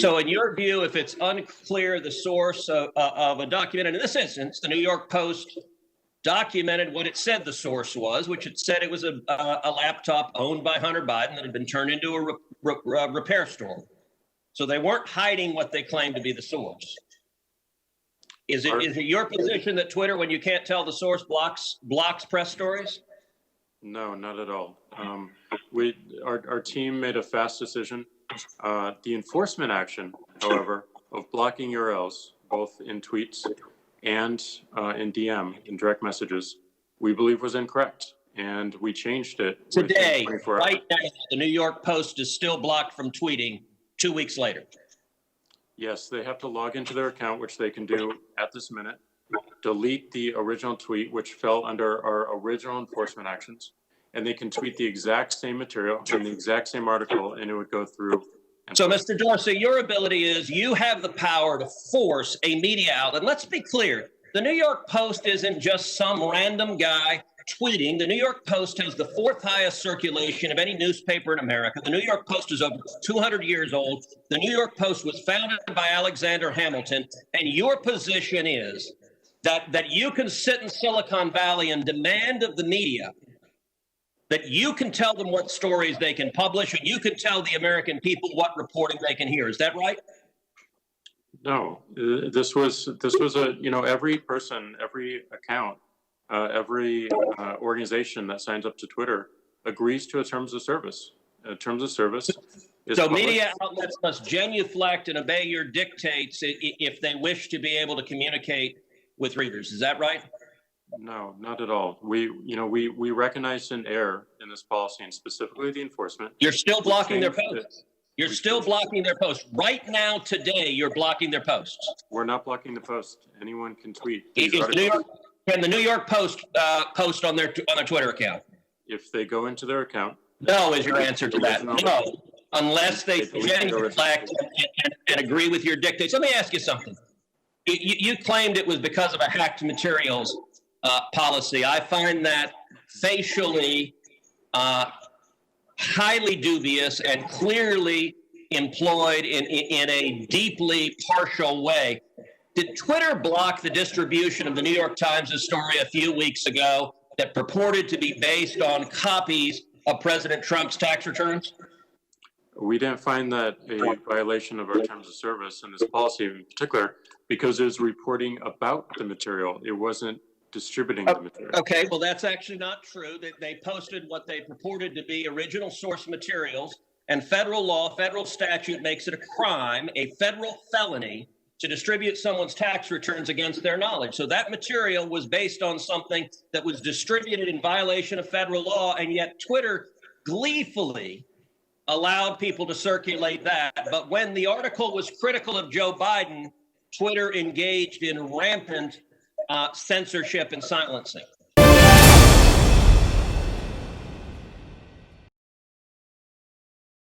So in your view, if it's unclear the source of a document, and in this instance, the New York Post documented what it said the source was, which it said it was a laptop owned by Hunter Biden that had been turned into a repair store. So they weren't hiding what they claimed to be the source. Is it your position that Twitter, when you can't tell the source, blocks press stories? No, not at all. Our team made a fast decision. The enforcement action, however, of blocking URLs, both in tweets and in DM, in direct messages, we believe was incorrect. And we changed it. Today, right now, the New York Post is still blocked from tweeting 2 weeks later. Yes, they have to log into their account, which they can do at this minute, delete the original tweet, which fell under our original enforcement actions, and they can tweet the exact same material in the exact same article, and it would go through. So, Mr. Dorsey, your ability is you have the power to force a media outlet. Let's be clear. The New York Post isn't just some random guy tweeting. The New York Post has the fourth highest circulation of any newspaper in America. The New York Post is over 200 years old. The New York Post was founded by Alexander Hamilton. And your position is that you can sit in Silicon Valley and demand of the media that you can tell them what stories they can publish, and you can tell the American people what reporting they can hear. Is that right? No, this was a, every person, every account, every organization that signs up to Twitter agrees to a terms of service. Terms of service is so published. Media outlets must genuflect and obey your dictates if they wish to be able to communicate with readers. Is that right? No, not at all. We recognized an error in this policy, and specifically the enforcement. You're still blocking their posts. You're still blocking their posts. Right now, today, you're blocking their posts. We're not blocking the post. Anyone can tweet. Can the New York Post post on their Twitter account? If they go into their account. No is your answer to that. No, unless they genuflect and agree with your dictates. Let me ask you something. You claimed it was because of a hacked materials policy. I find that facially highly dubious and clearly employed in a deeply partial way. Did Twitter block the distribution of the New York Times' story a few weeks ago that purported to be based on copies of President Trump's tax returns? We didn't find that a violation of our terms of service and this policy in particular, because it was reporting about the material. It wasn't distributing the material. Okay, well, that's actually not true. They posted what they purported to be original source materials, and federal law, federal statute makes it a crime, a federal felony, to distribute someone's tax returns against their knowledge. So that material was based on something that was distributed in violation of federal law, and yet Twitter gleefully allowed people to circulate that. But when the article was critical of Joe Biden, Twitter engaged in rampant censorship and silencing.